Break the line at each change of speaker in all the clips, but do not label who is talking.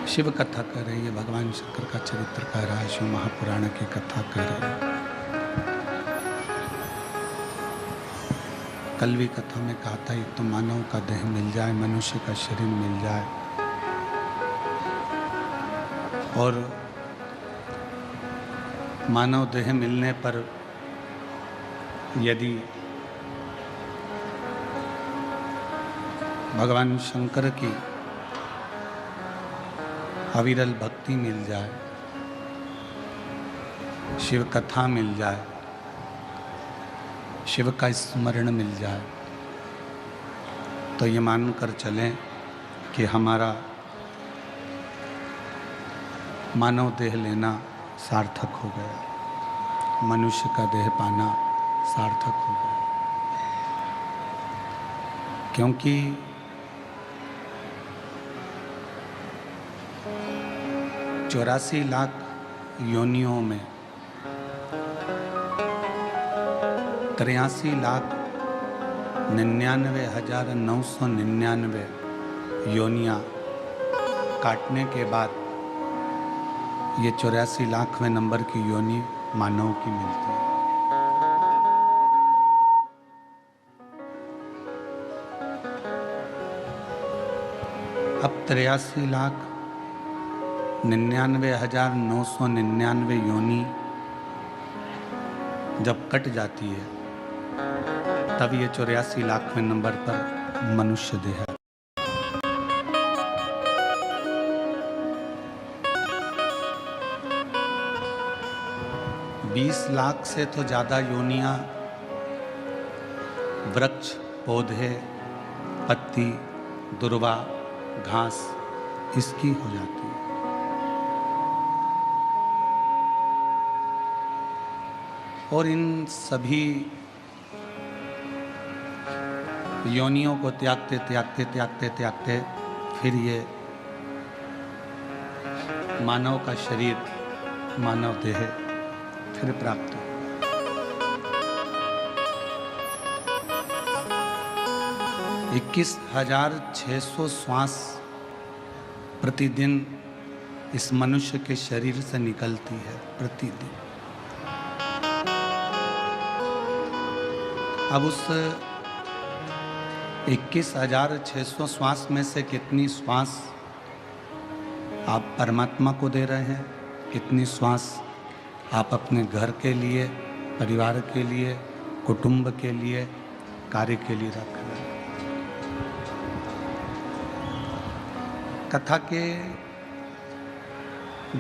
शिव कथा कर रही है, भगवान शंकर का चरित्र कह रहा है, शिव महापुराण की कथा कर रही है। कल भी कथा में कहा था, एक तो मानव का देह मिल जाए, मनुष्य का शरीर मिल जाए, और मानव देह मिलने पर यदि भगवान शंकर की अविरल भक्ति मिल जाए, शिव कथा मिल जाए, शिव का स्मरण मिल जाए, तो ये मानकर चलें कि हमारा मानव देह लेना सार्थक हो गया, मनुष्य का देह पाना सार्थक हो गया। क्योंकि 84 लाख योनियों में 83,99,999 योनियां काटने के बाद ये 84 लाखवें नंबर की योनि मानव की मिलती है। अब 83,99,999 योनि जब कट जाती है, तब ये 84 लाखवें नंबर पर मनुष्य देह है। बीस लाख से तो ज्यादा योनियां वृक्ष, पौधे, पत्ती, दुर्वा, घास इसकी हो जाती है। और इन सभी योनियों को त्यागते त्यागते त्यागते त्यागते फिर ये मानव का शरीर, मानव देह फिर प्राप्त हो। « 21,600 श्वास प्रतिदिन इस मनुष्य के शरीर से निकलती है प्रतिदिन। अब उस 21,600 श्वास में से कितनी श्वास आप परमात्मा को दे रहे हैं, कितनी श्वास आप अपने घर के लिए, परिवार के लिए, कुटुंब के लिए, कार्य के लिए रख रहे हैं। कथा के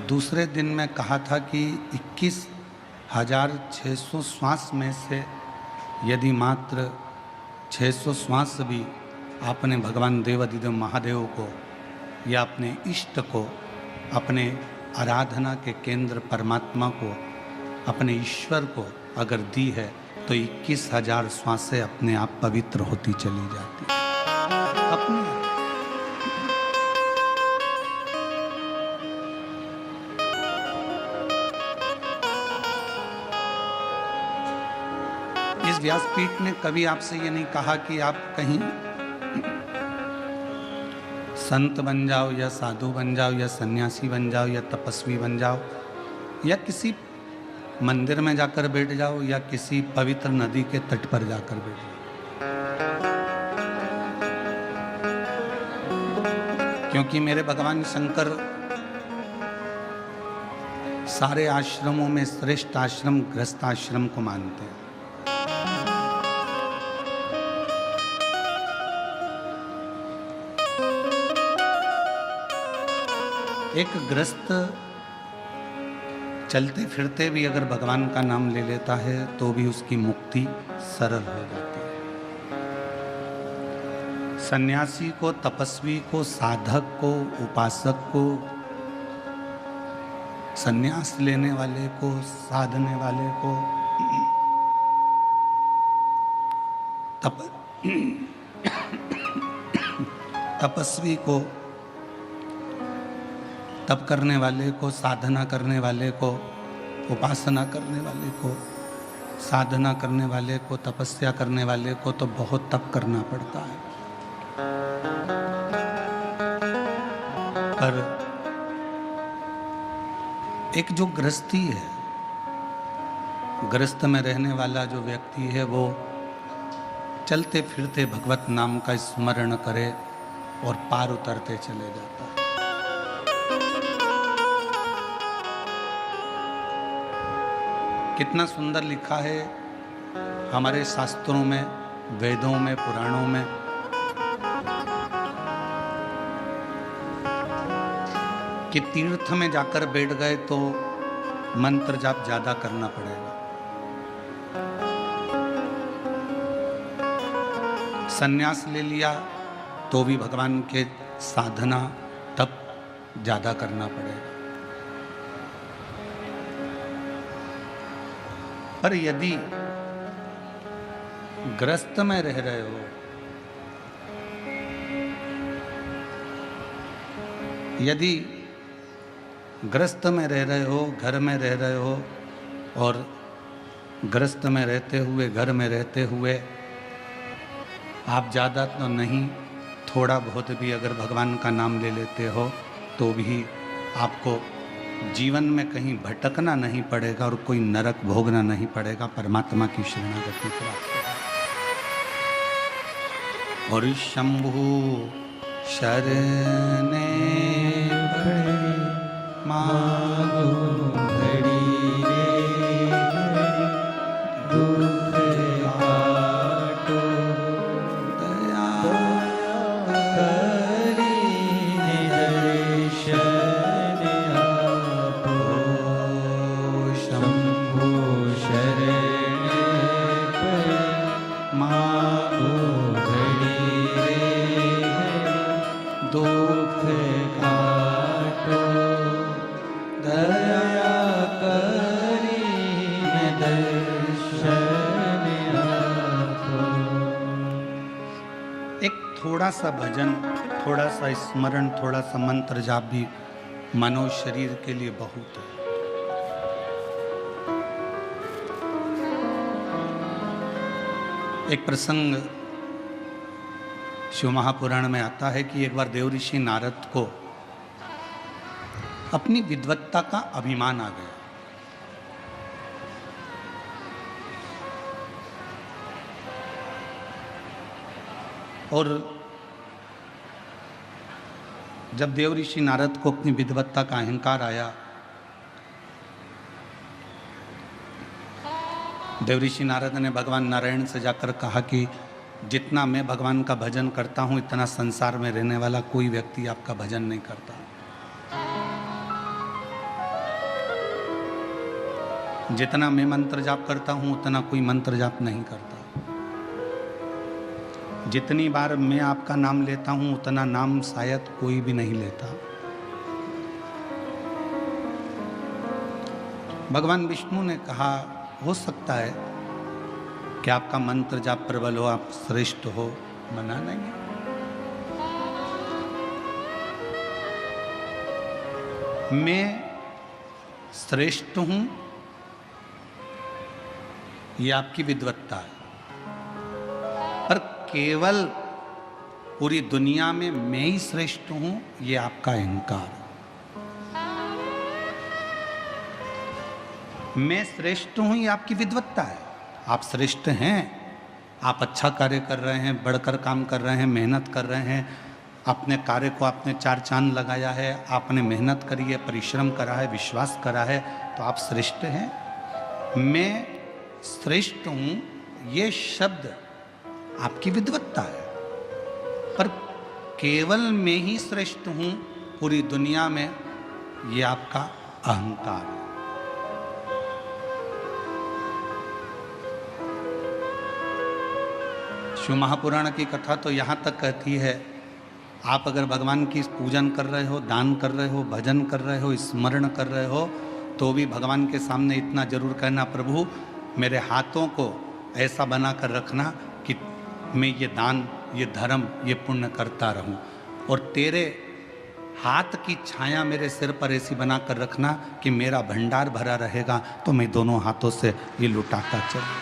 दूसरे दिन में कहा था कि 21,600 श्वास में से यदि मात्र 600 श्वास भी आपने भगवान देवाधिदेव महादेव को या अपने इष्ट को, अपने आराधना के केंद्र परमात्मा को, अपने ईश्वर को अगर दी है, तो 21,000 श्वासें अपने आप पवित्र होती चली जाती है अपने। इस व्यासपीठ ने कभी आपसे ये नहीं कहा कि आप कहीं संत बन जाओ या साधु बन जाओ या सन्यासी बन जाओ या तपस्वी बन जाओ या किसी मंदिर में जाकर बैठ जाओ या किसी पवित्र नदी के तट पर जाकर बैठ जाओ। क्योंकि मेरे भगवान शंकर सारे आश्रमों में श्रेष्ठ आश्रम गृहस्थ आश्रम को मानते हैं। एक गृहस्थ चलते फिरते भी अगर भगवान का नाम ले लेता है तो भी उसकी मुक्ति सरल हो जाती है। सन्यासी को, तपस्वी को, साधक को, उपासक को, सन्यास लेने वाले को, साधने वाले को, तपस्वी को, तप करने वाले को, साधना करने वाले को, उपासना करने वाले को, साधना करने वाले को, तपस्या करने वाले को तो बहुत तप करना पड़ता है। पर एक जो गृहस्थी है, गृहस्थ में रहने वाला जो व्यक्ति है, वो चलते फिरते भगवत नाम का स्मरण करे और पार उतरते चले जाता है। कितना सुंदर लिखा है हमारे शास्त्रों में, वेदों में, पुराणों में, कि तीर्थ में जाकर बैठ गए तो मंत्र जाप ज्यादा करना पड़ेगा, संन्यास ले लिया तो भी भगवान के साधना तप ज्यादा करना पड़ेगा। पर यदि ग्रस्त में रह रहे हो, यदि ग्रस्त में रह रहे हो, घर में रह रहे हो, और ग्रस्त में रहते हुए, घर में रहते हुए आप ज़्यादा तो नहीं, थोड़ा बहुत भी अगर भगवान का नाम ले लेते हो तो भी आपको जीवन में कहीं भटकना नहीं पड़ेगा और कोई नरक भोगना नहीं पड़ेगा, परमात्मा की शरणागति प्राप्त होगी। और शंभु शरणे पड़े मागो घड़ी रे दुख काटो दया करी दर्शन आपो। शंभु शरणे पड़े मागो घड़ी रे दुख काटो दया करी दर्शन आपो। एक थोड़ा सा भजन, थोड़ा सा स्मरण, थोड़ा सा मंत्र जाप भी मनो शरीर के लिए बहुत है। एक प्रसंग शिव महापुराण में आता है कि एक बार देव ऋषि नारद को अपनी विद्वत्ता का अभिमान आ गया। और जब देव ऋषि नारद को अपनी विद्वत्ता का अहंकार आया, देव ऋषि नारद ने भगवान नारायण से जाकर कहा कि जितना मैं भगवान का भजन करता हूं, इतना संसार में रहने वाला कोई व्यक्ति आपका भजन नहीं करता। जितना मैं मंत्र जाप करता हूं, उतना कोई मंत्र जाप नहीं करता। जितनी बार मैं आपका नाम लेता हूं, उतना नाम शायद कोई भी नहीं लेता। भगवान विष्णु ने कहा, हो सकता है कि आपका मंत्र जाप प्रबल हो, आप श्रेष्ठ हो, मना नहीं। मैं श्रेष्ठ हूं, ये आपकी विद्वत्ता है, पर केवल पूरी दुनिया में मैं ही श्रेष्ठ हूं, ये आपका अहंकार है। मैं श्रेष्ठ हूं, ये आपकी विद्वत्ता है। आप श्रेष्ठ हैं, आप अच्छा कार्य कर रहे हैं, बढ़कर काम कर रहे हैं, मेहनत कर रहे हैं, अपने कार्य को आपने चार चांद लगाया है, आपने मेहनत करी है, परिश्रम करा है, विश्वास करा है, तो आप श्रेष्ठ हैं। मैं श्रेष्ठ हूं, ये शब्द आपकी विद्वत्ता है, पर केवल मैं ही श्रेष्ठ हूं पूरी दुनिया में, ये आपका अहंकार है। शिव महापुराण की कथा तो यहाँ तक कहती है, आप अगर भगवान की पूजन कर रहे हो, दान कर रहे हो, भजन कर रहे हो, स्मरण कर रहे हो, तो भी भगवान के सामने इतना जरूर कहना, प्रभु मेरे हाथों को ऐसा बना कर रखना कि मैं ये दान, ये धर्म, ये पुण्य करता रहूं, और तेरे हाथ की छाया मेरे सिर पर ऐसी बना कर रखना कि मेरा भंडार भरा रहेगा, तो मैं दोनों हाथों से ये लुटाता चलूं।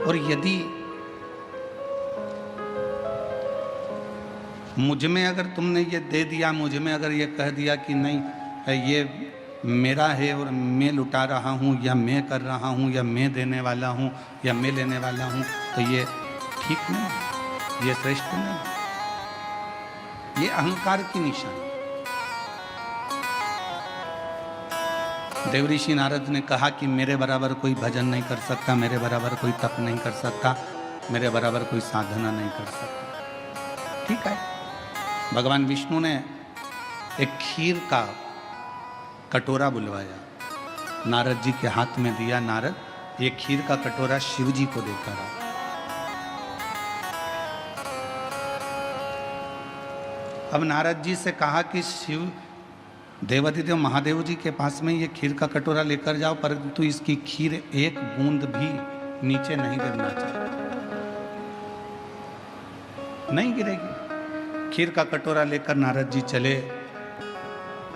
और यदि मुझ में अगर तुमने ये दे दिया, मुझ में अगर ये कह दिया कि नहीं ये मेरा है और मैं लुटा रहा हूँ या मैं कर रहा हूँ या मैं देने वाला हूँ या मैं लेने वाला हूँ, तो ये ठीक नहीं, ये श्रेष्ठ नहीं, ये अहंकार की निशानी। देवऋषि नारद ने कहा कि मेरे बराबर कोई भजन नहीं कर सकता, मेरे बराबर कोई तप नहीं कर सकता, मेरे बराबर कोई साधना नहीं कर सकता। ठीक है, भगवान विष्णु ने एक खीर का कटोरा बुलवाया, नारद जी के हाथ में दिया, नारद ये खीर का कटोरा शिव जी को देकर आओ। अब नारद जी से कहा कि शिव देवाधिदेव महादेव जी के पास में ये खीर का कटोरा लेकर जाओ, परंतु इसकी खीर एक बूंद भी नीचे नहीं गिरना चाहिए, नहीं गिरेगी। खीर का कटोरा लेकर नारद जी चले,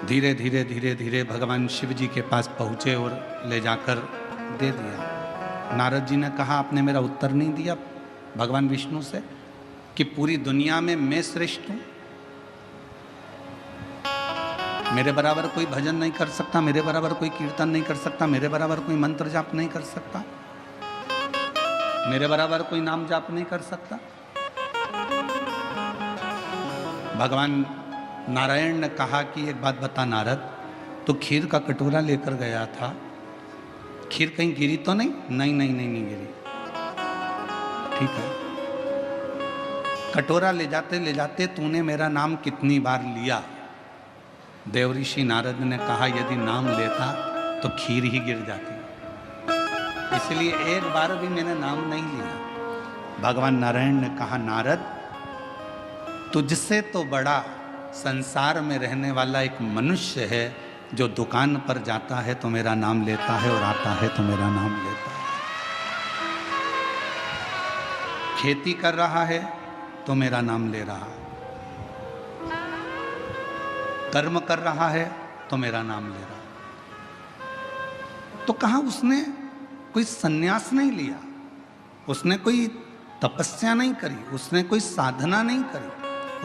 धीरे धीरे धीरे धीरे भगवान शिव जी के पास पहुंचे और ले जाकर दे दिया। नारद जी ने कहा आपने मेरा उत्तर नहीं दिया भगवान विष्णु से कि पूरी दुनिया में मैं श्रेष्ठ हूं, मेरे बराबर कोई भजन नहीं कर सकता, मेरे बराबर कोई कीर्तन नहीं कर सकता, मेरे बराबर कोई मंत्र जाप नहीं कर सकता, मेरे बराबर कोई नाम जाप नहीं कर सकता। भगवान नारायण ने कहा कि एक बात बता नारद, तो खीर का कटोरा लेकर गया था, खीर कहीं गिरी तो नहीं? नहीं नहीं नहीं, नहीं गिरी। ठीक है, कटोरा ले जाते तूने मेरा नाम कितनी बार लिया? देवऋषि नारद ने कहा यदि नाम लेता तो खीर ही गिर जाती, इसलिए एक बार भी मैंने नाम नहीं लिया। भगवान नारायण ने कहा नारद तुझसे तो बड़ा संसार में रहने वाला एक मनुष्य है जो दुकान पर जाता है तो मेरा नाम लेता है और आता है तो मेरा नाम लेता है, खेती कर रहा है तो मेरा नाम ले रहा है, कर्म कर रहा है तो मेरा नाम ले रहा है। तो कहा उसने कोई सन्यास नहीं लिया, उसने कोई तपस्या नहीं करी, उसने कोई साधना नहीं करी,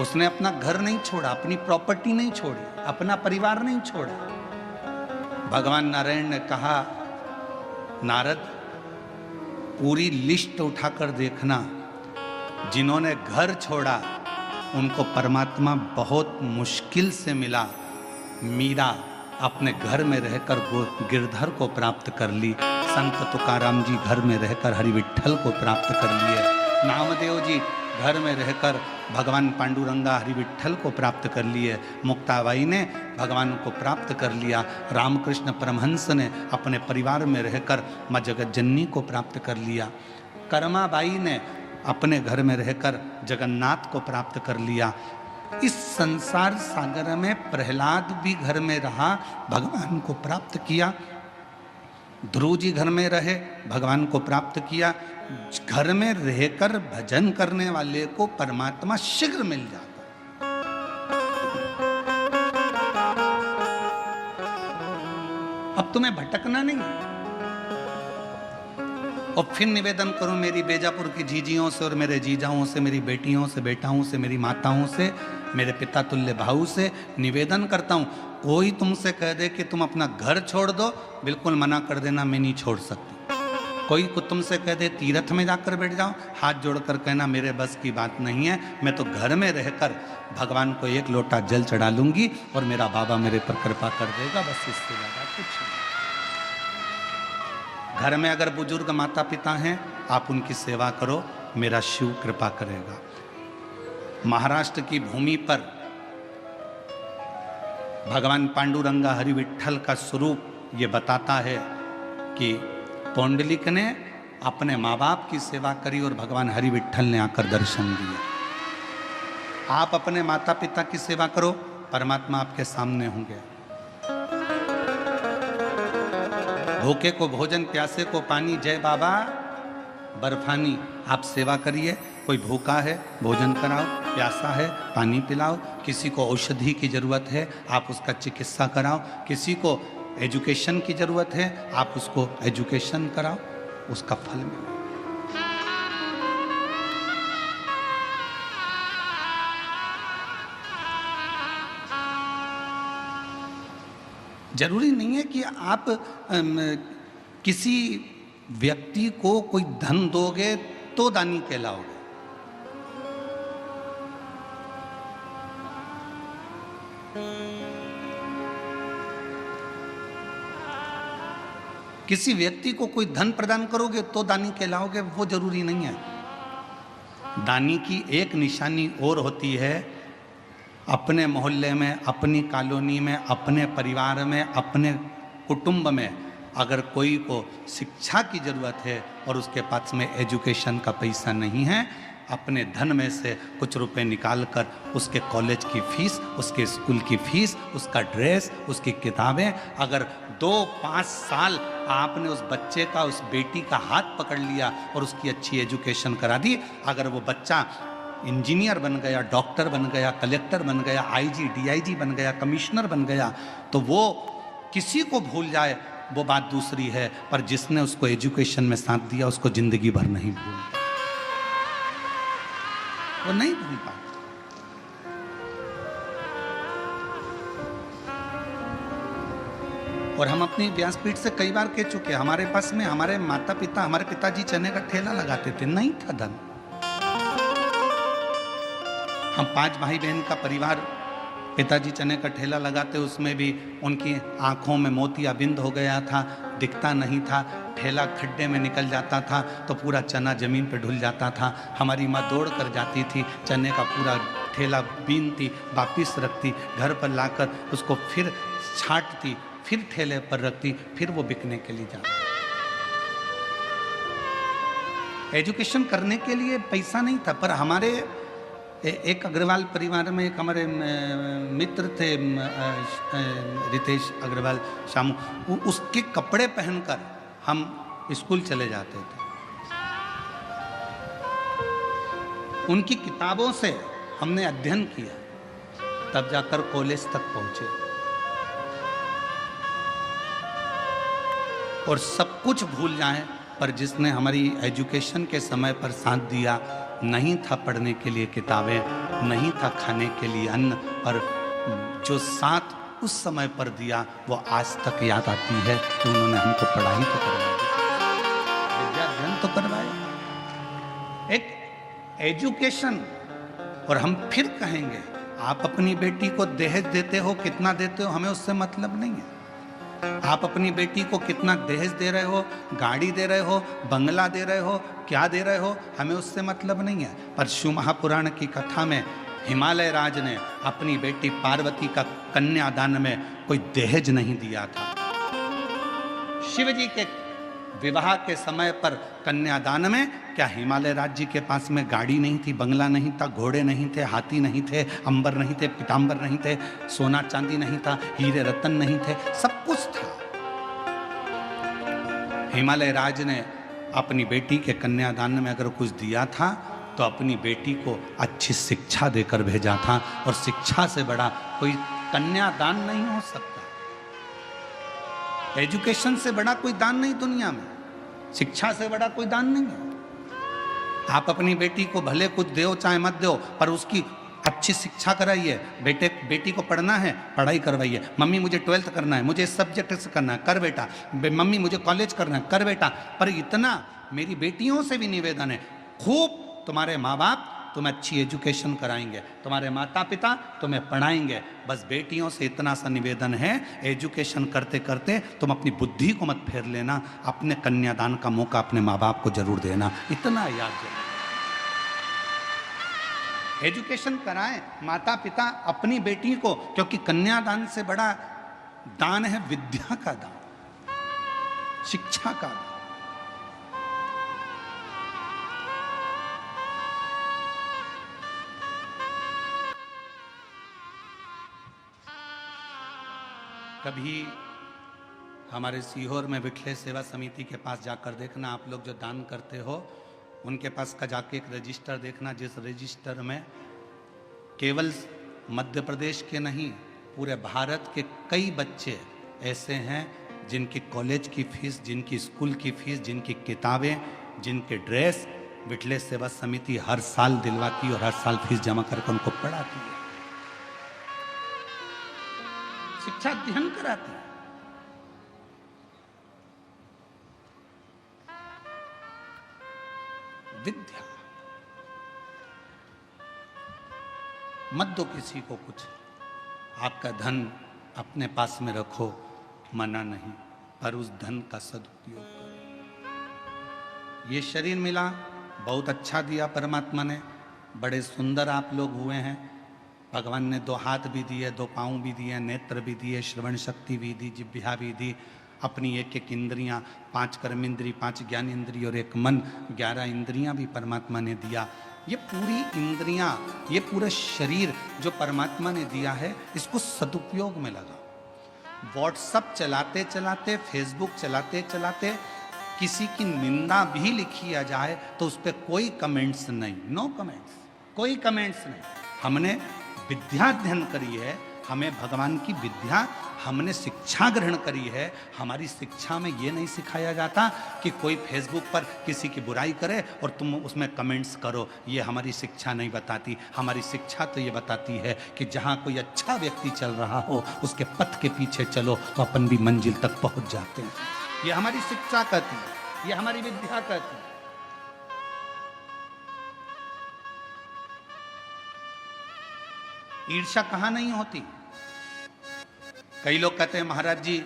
उसने अपना घर नहीं छोड़ा, अपनी प्रॉपर्टी नहीं छोड़ी, अपना परिवार नहीं छोड़ा। भगवान नारायण ने कहा नारद पूरी लिस्ट उठाकर देखना, जिन्होंने घर छोड़ा उनको परमात्मा बहुत मुश्किल से मिला। मीरा अपने घर में रहकर गिरधर को प्राप्त कर ली, संत तुकाराम जी घर में रहकर हरि विठ्ठल को प्राप्त कर लिए, नामदेव जी घर में रहकर भगवान पांडुरंगा हरि विठ्ठल को प्राप्त कर लिए, मुक्ताबाई ने भगवान को प्राप्त कर लिया, रामकृष्ण परमहंस ने अपने परिवार में रहकर माँ जगत जननी को प्राप्त कर लिया, कर्माबाई ने अपने घर में रहकर जगन्नाथ को प्राप्त कर लिया। इस संसार सागर में प्रहलाद भी घर में रहा, भगवान को प्राप्त किया। ध्रुव जी घर में रहे, भगवान को प्राप्त किया। घर में रहकर भजन करने वाले को परमात्मा शीघ्र मिल जाता। अब तुम्हें भटकना नहीं। और फिर निवेदन करूं मेरी बेजापुर की जीजियों से और मेरे जीजाओं से, मेरी बेटियों से, बेटाओं से, मेरी माताओं से, मेरे पिता तुल्य भाऊ से निवेदन करता हूं, कोई तुमसे कह दे कि तुम अपना घर छोड़ दो, बिल्कुल मना कर देना, मैं नहीं छोड़ सकती। कोई को तुमसे कह दे तीर्थ में जाकर बैठ जाओ, हाथ जोड़कर कहना मेरे बस की बात नहीं है, मैं तो घर में रहकर भगवान को एक लोटा जल चढ़ा लूंगी और मेरा बाबा मेरे पर कृपा कर देगा, बस इससे ज़्यादा कुछ नहीं। घर में अगर बुजुर्ग माता पिता हैं, आप उनकी सेवा करो, मेरा शिव कृपा करेगा। महाराष्ट्र की भूमि पर भगवान पांडुरंगा हरि विठ्ठल का स्वरूप ये बताता है कि पौंडलिक ने अपने माँ बाप की सेवा करी और भगवान हरि विठ्ठल ने आकर दर्शन दिए। आप अपने माता पिता की सेवा करो, परमात्मा आपके सामने होंगे। भूखे को भोजन, प्यासे को पानी, जय बाबा बर्फानी। आप सेवा करिए, कोई भूखा है भोजन कराओ, प्यासा है पानी पिलाओ, किसी को औषधि की जरूरत है आप उसका चिकित्सा कराओ, किसी को एजुकेशन की जरूरत है आप उसको एजुकेशन कराओ, उसका फल मिले। जरूरी नहीं है कि आप किसी व्यक्ति को कोई धन दोगे तो दानी कहलाओगे। किसी व्यक्ति को कोई धन प्रदान करोगे तो दानी कहलाओगे, वो जरूरी नहीं है। दानी की एक निशानी और होती है, अपने मोहल्ले में, अपनी कॉलोनी में, अपने परिवार में, अपने कुटुंब में अगर कोई को शिक्षा की ज़रूरत है और उसके पास में एजुकेशन का पैसा नहीं है, अपने धन में से कुछ रुपए निकाल कर उसके कॉलेज की फीस, उसके स्कूल की फीस, उसका ड्रेस, उसकी किताबें, अगर 2-5 साल आपने उस बच्चे का, उस बेटी का हाथ पकड़ लिया और उसकी अच्छी एजुकेशन करा दी, अगर वो बच्चा इंजीनियर बन गया, डॉक्टर बन गया, कलेक्टर बन गया, आईजी, डीआईजी बन गया, कमिश्नर बन गया, तो वो किसी को भूल जाए वो बात दूसरी है, पर जिसने उसको एजुकेशन में साथ दिया उसको जिंदगी भर नहीं भूलता, वो नहीं भूल पाता। और हम अपनी व्यासपीठ से कई बार कह चुके, हमारे पास में हमारे माता पिता, हमारे पिताजी चने का ठेला लगाते थे, नहीं था धन। हम 5 भाई बहन का परिवार, पिताजी चने का ठेला लगाते, उसमें भी उनकी आंखों में मोतियाबिंद हो गया था, दिखता नहीं था, ठेला खड्डे में निकल जाता था तो पूरा चना जमीन पर ढुल जाता था। हमारी माँ दौड़ कर जाती थी, चने का पूरा ठेला बीनती, वापिस रखती, घर पर लाकर उसको फिर छांटती, फिर ठेले पर रखती, फिर वो बिकने के लिए जाती। एजुकेशन करने के लिए पैसा नहीं था, पर हमारे एक अग्रवाल परिवार में एक हमारे मित्र थे, रितेश अग्रवाल शामू, उसके कपड़े पहनकर हम स्कूल चले जाते थे। उनकी किताबों से हमने अध्ययन किया, तब जाकर कॉलेज तक पहुंचे। और सब कुछ भूल जाएं, पर जिसने हमारी एजुकेशन के समय पर साथ दिया, नहीं था पढ़ने के लिए किताबें, नहीं था खाने के लिए अन्न, पर जो साथ उस समय पर दिया वो आज तक याद आती है कि उन्होंने हमको पढ़ाई तो करवाई, विद्या अध्ययन तो करवाया, एक एजुकेशन। और हम फिर कहेंगे, आप अपनी बेटी को दहेज देते हो, कितना देते हो, हमें उससे मतलब नहीं है। आप अपनी बेटी को कितना दहेज दे रहे हो, गाड़ी दे रहे हो, बंगला दे रहे हो, क्या दे रहे हो, हमें उससे मतलब नहीं है। पर शिव महापुराण की कथा में हिमालय राज ने अपनी बेटी पार्वती का कन्यादान में कोई दहेज नहीं दिया था। शिव जी के विवाह के समय पर कन्यादान में क्या हिमालय राज जी के पास में गाड़ी नहीं थी, बंगला नहीं था, घोड़े नहीं थे, हाथी नहीं थे, अंबर नहीं थे, पीतांबर नहीं थे, सोना चांदी नहीं था, हीरे रतन नहीं थे, सब कुछ था। हिमालय राज ने अपनी बेटी के कन्यादान में अगर कुछ दिया था तो अपनी बेटी को अच्छी शिक्षा देकर भेजा था, और शिक्षा से बड़ा कोई कन्यादान नहीं हो सकता। एजुकेशन से बड़ा कोई दान नहीं दुनिया में, शिक्षा से बड़ा कोई दान नहीं है। आप अपनी बेटी को भले कुछ दो चाहे मत दो, पर उसकी अच्छी शिक्षा कराइए। बेटी को पढ़ना है, पढ़ाई करवाइए। मम्मी मुझे 12th करना है, मुझे इस सब्जेक्ट से करना है, कर बेटा। मम्मी मुझे कॉलेज करना है, कर बेटा। पर इतना मेरी बेटियों से भी निवेदन है, खूब तुम्हारे माँ बाप तुम्हें अच्छी एजुकेशन कराएंगे, तुम्हारे माता पिता तुम्हें पढ़ाएंगे, बस बेटियों से इतना सा निवेदन है, एजुकेशन करते करते तुम अपनी बुद्धि को मत फेर लेना, अपने कन्यादान का मौका अपने माँ बाप को जरूर देना, इतना याद रखना। एजुकेशन कराएं माता पिता अपनी बेटी को, क्योंकि कन्यादान से बड़ा दान है विद्या का दान, शिक्षा का दान। कभी हमारे सीहोर में विठले सेवा समिति के पास जाकर देखना, आप लोग जो दान करते हो उनके पास का जाके एक रजिस्टर देखना, जिस रजिस्टर में केवल मध्य प्रदेश के नहीं पूरे भारत के कई बच्चे ऐसे हैं जिनकी कॉलेज की फीस, जिनकी स्कूल की फीस, जिनकी किताबें, जिनके ड्रेस विठले सेवा समिति हर साल दिलवाती और हर साल फीस जमा करके उनको पढ़ाती है, शिक्षा अध्ययन कराती है। विद्या। मत दो किसी को कुछ, आपका धन अपने पास में रखो, मना नहीं, पर उस धन का सदुपयोग करो। ये शरीर मिला, बहुत अच्छा दिया परमात्मा ने, बड़े सुंदर आप लोग हुए हैं। भगवान ने 2 हाथ भी दिए, 2 पाँव भी दिए, नेत्र भी दिए, श्रवण शक्ति भी दी, जिह्वा भी दी, अपनी 1-1 इंद्रियां, 5 कर्म इंद्री, 5 ज्ञान इंद्री और 1 मन, 11 इंद्रियां भी परमात्मा ने दिया। ये पूरी इंद्रियां, ये पूरा शरीर जो परमात्मा ने दिया है, इसको सदुपयोग में लगा। व्हाट्सएप चलाते चलाते, फेसबुक चलाते चलाते किसी की निंदा भी लिखी आ जाए तो उस पर कोई कमेंट्स नहीं, नो कमेंट्स, कोई कमेंट्स नहीं। हमने विद्या अध्ययन करी है, हमें भगवान की विद्या, हमने शिक्षा ग्रहण करी है। हमारी शिक्षा में ये नहीं सिखाया जाता कि कोई फेसबुक पर किसी की बुराई करे और तुम उसमें कमेंट्स करो, ये हमारी शिक्षा नहीं बताती। हमारी शिक्षा तो ये बताती है कि जहाँ कोई अच्छा व्यक्ति चल रहा हो, उसके पथ के पीछे चलो तो अपन भी मंजिल तक पहुँच जाते हैं। ये हमारी शिक्षा कहती है, ये हमारी विद्या कहती है। ईर्ष्या कहाँ नहीं होती। कई लोग कहते हैं महाराज जी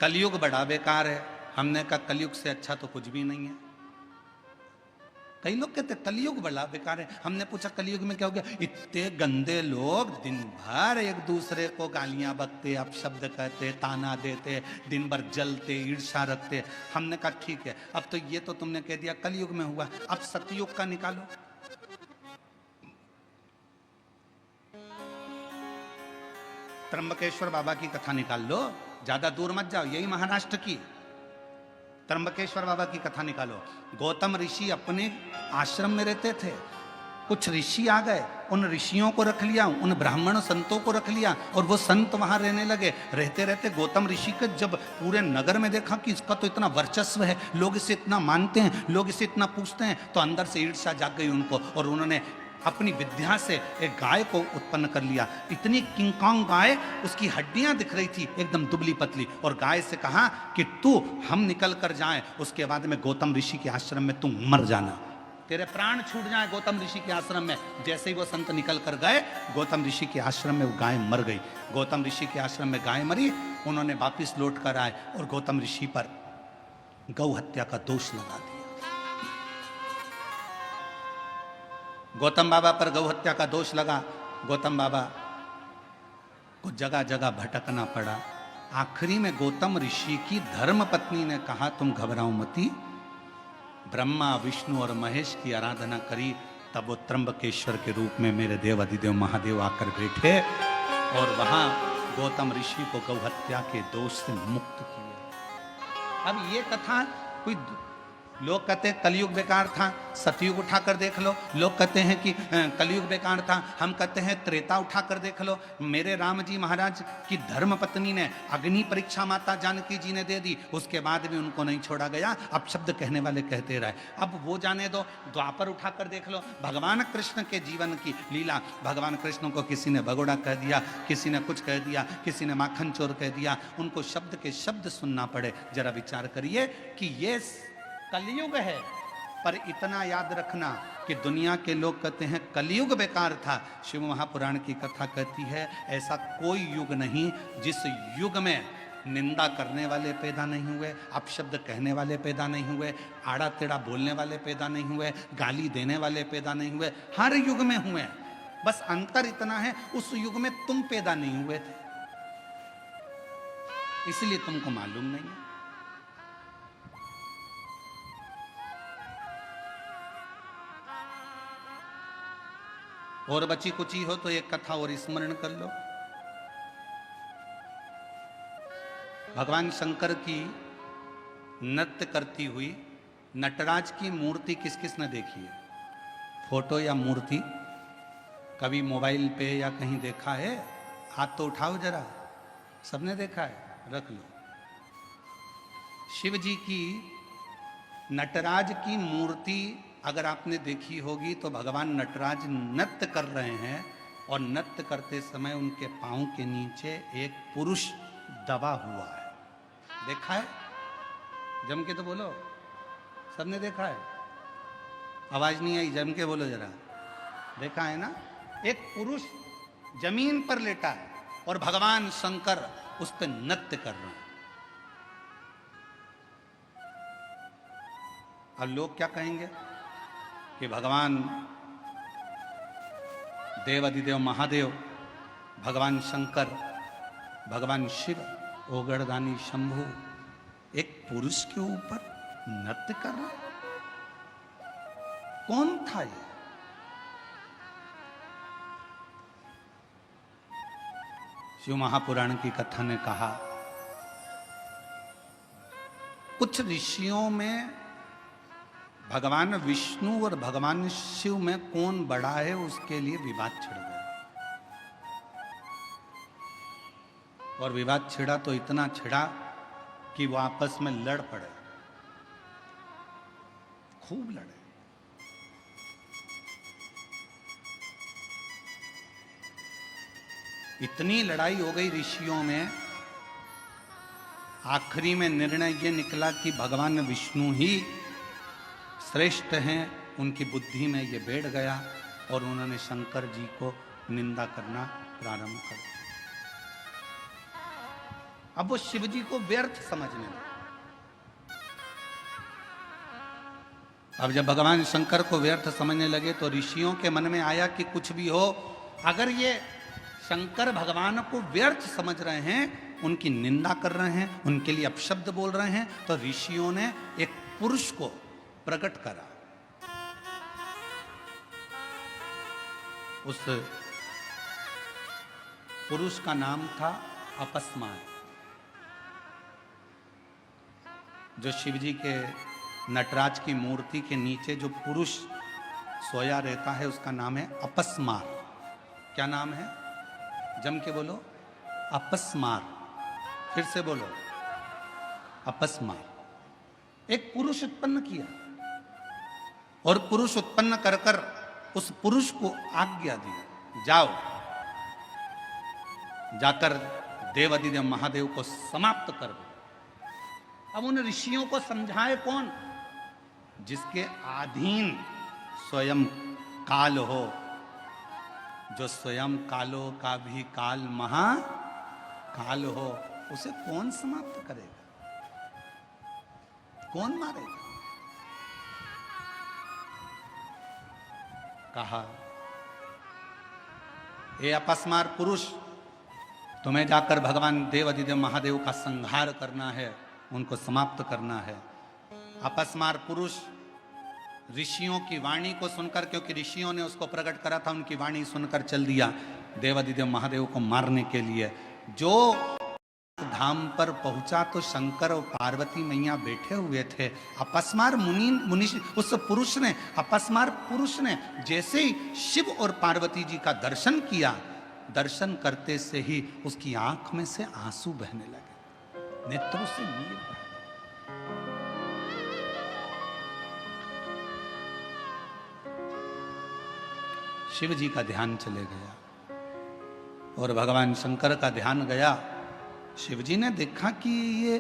कलयुग बड़ा बेकार है। हमने कहा कलयुग से अच्छा तो कुछ भी नहीं है। कई लोग कहते हैं कलयुग बड़ा बेकार है। हमने पूछा कलयुग में क्या हो गया? इतने गंदे लोग दिन भर एक दूसरे को गालियां बकते, अपशब्द कहते, ताना देते, दिन भर जलते, ईर्ष्या रखते। हमने कहा ठीक है, अब तो ये तो तुमने कह दिया कलयुग में हुआ, अब सतयुग का निकालो। त्र्यंबकेश्वर बाबा की कथा निकाल लो, ज्यादा दूर मत जाओ, यही महाराष्ट्र की त्र्यंबकेश्वर बाबा की कथा निकालो। गौतम ऋषि अपने आश्रम में रहते थे, कुछ ऋषि आ गए, उन ऋषियों को रख लिया, उन ब्राह्मण संतों को रख लिया और वो संत वहां रहने लगे। रहते रहते गौतम ऋषि के जब पूरे नगर में देखा कि इसका तो इतना वर्चस्व है, लोग इसे इतना मानते हैं, लोग इसे इतना पूछते हैं, तो अंदर से ईर्ष्या जाग गई उनको और उन्होंने अपनी विद्या से एक गाय को उत्पन्न कर लिया। इतनी किंकांग गाय, उसकी हड्डियां दिख रही थी एकदम दुबली पतली, और गाय से कहा कि तू हम निकल कर जाएं, उसके बाद में गौतम ऋषि के आश्रम में तू मर जाना, तेरे प्राण छूट जाए गौतम ऋषि के आश्रम में। जैसे ही वो संत निकल कर गए, गौतम ऋषि के आश्रम में वो गाय मर गई। गौतम ऋषि के आश्रम में गाय मरी, उन्होंने वापिस लौट कर आए और गौतम ऋषि पर गौ हत्या का दोष लगा दिया। गौतम बाबा पर गौ हत्या का दोष लगा। गौतम बाबा को जगह जगह भटकना पड़ा। आखिरी में गौतम ऋषि की धर्म पत्नी ने कहा तुम घबराओ मती, ब्रह्मा विष्णु और महेश की आराधना करी, तब वो त्र्यंबकेश्वर के रूप में मेरे देव अधिदेव महादेव आकर बैठे और वहां गौतम ऋषि को गौ हत्या के दोष से मुक्त किया। अब ये कथा कोई, लोग कहते हैं कलयुग बेकार था, सतयुग उठाकर देख लो। लोग कहते हैं कि कलयुग बेकार था, हम कहते हैं त्रेता उठाकर देख लो। मेरे राम जी महाराज की धर्म पत्नी ने अग्नि परीक्षा माता जानकी जी ने दे दी, उसके बाद भी उनको नहीं छोड़ा गया। अब शब्द कहने वाले कहते रहे, अब वो जाने दो। द्वापर उठाकर देख लो, भगवान कृष्ण के जीवन की लीला। भगवान कृष्ण को किसी ने भगोड़ा कह दिया, किसी ने कुछ कह दिया, किसी ने माखन चोर कह दिया, उनको शब्द के शब्द सुनना पड़े। जरा विचार करिए कि ये कलयुग है, पर इतना याद रखना कि दुनिया के लोग कहते हैं कलयुग बेकार था। शिव महापुराण की कथा कहती है ऐसा कोई युग नहीं जिस युग में निंदा करने वाले पैदा नहीं हुए, अपशब्द कहने वाले पैदा नहीं हुए, आड़ा टेढ़ा बोलने वाले पैदा नहीं हुए, गाली देने वाले पैदा नहीं हुए। हर युग में हुए, बस अंतर इतना है उस युग में तुम पैदा नहीं हुए थे, इसलिए तुमको मालूम नहीं है। और बची कुची हो तो एक कथा और स्मरण कर लो। भगवान शंकर की नृत्य करती हुई नटराज की मूर्ति किस किस ने देखी है? फोटो या मूर्ति कभी मोबाइल पे या कहीं देखा है? हाथ तो उठाओ जरा, सबने देखा है, रख लो। शिव जी की नटराज की मूर्ति अगर आपने देखी होगी तो भगवान नटराज नृत्य कर रहे हैं और नृत्य करते समय उनके पांव के नीचे एक पुरुष दबा हुआ है। देखा है? जम के तो बोलो, सबने देखा है? आवाज नहीं आई, जम के बोलो जरा। देखा है ना, एक पुरुष जमीन पर लेटा है और भगवान शंकर उस पर नृत्य कर रहे हैं। अब लोग क्या कहेंगे कि भगवान देवाधिदेव महादेव, भगवान शंकर, भगवान शिव, ओगड़दानी शंभु एक पुरुष के ऊपर नृत्य कर रहा है। कौन था ये? शिव महापुराण की कथा ने कहा, कुछ ऋषियों में भगवान विष्णु और भगवान शिव में कौन बड़ा है उसके लिए विवाद छिड़ गया। और विवाद छिड़ा तो इतना छिड़ा कि वो आपस में लड़ पड़े, खूब लड़े। इतनी लड़ाई हो गई ऋषियों में, आखिरी में निर्णय ये निकला कि भगवान विष्णु ही श्रेष्ठ हैं। उनकी बुद्धि में ये बैठ गया और उन्होंने शंकर जी को निंदा करना प्रारंभ कर दिया। अब वो शिव जी को व्यर्थ समझने लगे। अब जब भगवान शंकर को व्यर्थ समझने लगे तो ऋषियों के मन में आया कि कुछ भी हो, अगर ये शंकर भगवान को व्यर्थ समझ रहे हैं, उनकी निंदा कर रहे हैं, उनके लिए अपशब्द बोल रहे हैं, तो ऋषियों ने एक पुरुष को प्रकट करा। उस पुरुष का नाम था अपस्मार। जो शिवजी के नटराज की मूर्ति के नीचे जो पुरुष सोया रहता है उसका नाम है अपस्मार। क्या नाम है? जम के बोलो, अपस्मार। फिर से बोलो, अपस्मार। एक पुरुष उत्पन्न किया और पुरुष उत्पन्न कर कर उस पुरुष को आज्ञा दी, जाओ जाकर देवाधिदेव महादेव को समाप्त कर दो। अब उन ऋषियों को समझाए कौन? जिसके अधीन स्वयं काल हो, जो स्वयं कालो का भी काल महाकाल हो, उसे कौन समाप्त करेगा? कौन मारेगा? कहा, ए अपस्मार पुरुष, तुम्हें जाकर भगवान देवाधिदेव महादेव का संहार करना है, उनको समाप्त करना है। अपस्मार पुरुष ऋषियों की वाणी को सुनकर, क्योंकि ऋषियों ने उसको प्रकट करा था, उनकी वाणी सुनकर चल दिया देवाधिदेव महादेव को मारने के लिए। जो धाम पर पहुंचा तो शंकर और पार्वती मैया बैठे हुए थे। अपस्मार मुनि उस पुरुष ने, अपस्मार पुरुष ने जैसे ही शिव और पार्वती जी का दर्शन किया, दर्शन करते से ही उसकी आंख में से आंसू बहने लगे, नेत्रों से नीर बहे। शिव जी का ध्यान चले गया और भगवान शंकर का ध्यान गया। शिव जी ने देखा कि ये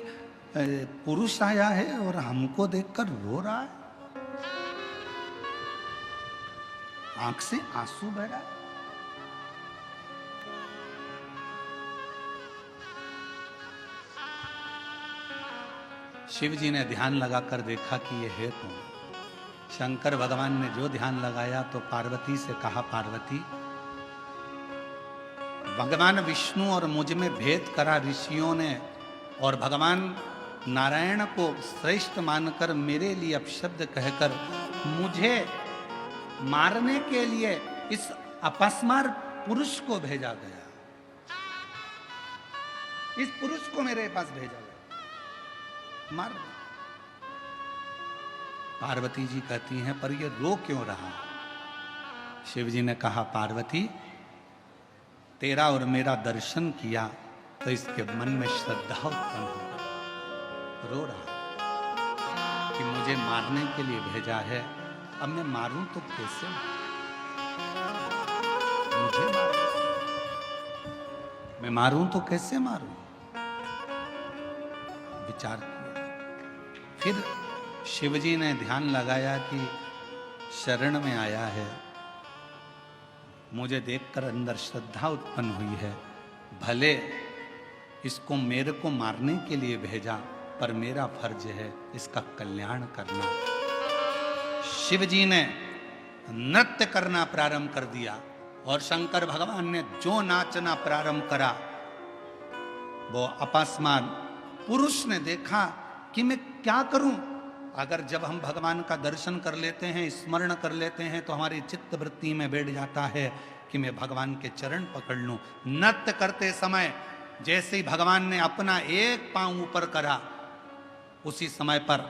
पुरुष आया है और हमको देखकर रो रहा है, आंख से आंसू बह रहा है। शिव जी ने ध्यान लगाकर देखा कि ये है कौन। शंकर भगवान ने जो ध्यान लगाया तो पार्वती से कहा, पार्वती, भगवान विष्णु और मुझ में भेद करा ऋषियों ने, और भगवान नारायण को श्रेष्ठ मानकर मेरे लिए अपशब्द कहकर मुझे मारने के लिए इस अपस्मार पुरुष को भेजा गया। इस पुरुष को मेरे पास भेजा गया, मार दो। पार्वती जी कहती हैं, पर ये रो क्यों रहा? शिव जी ने कहा, पार्वती, तेरा और मेरा दर्शन किया तो इसके मन में श्रद्धा उत्पन्न हो गई, रो रहा कि मुझे मारने के लिए भेजा है। अब मैं मारूं तो कैसे? मुझे मैं मारूं तो कैसे मारूं? विचार किया। फिर शिवजी ने ध्यान लगाया कि शरण में आया है, मुझे देखकर अंदर श्रद्धा उत्पन्न हुई है। भले इसको मेरे को मारने के लिए भेजा, पर मेरा फर्ज है इसका कल्याण करना। शिव जी ने नृत्य करना प्रारंभ कर दिया और शंकर भगवान ने जो नाचना प्रारंभ करा, वो अकस्मात पुरुष ने देखा कि मैं क्या करूं। अगर जब हम भगवान का दर्शन कर लेते हैं, स्मरण कर लेते हैं, तो हमारी चित्त वृत्ति में बैठ जाता है कि मैं भगवान के चरण पकड़ लूं। नृत्य करते समय जैसे ही भगवान ने अपना एक पांव ऊपर करा, उसी समय पर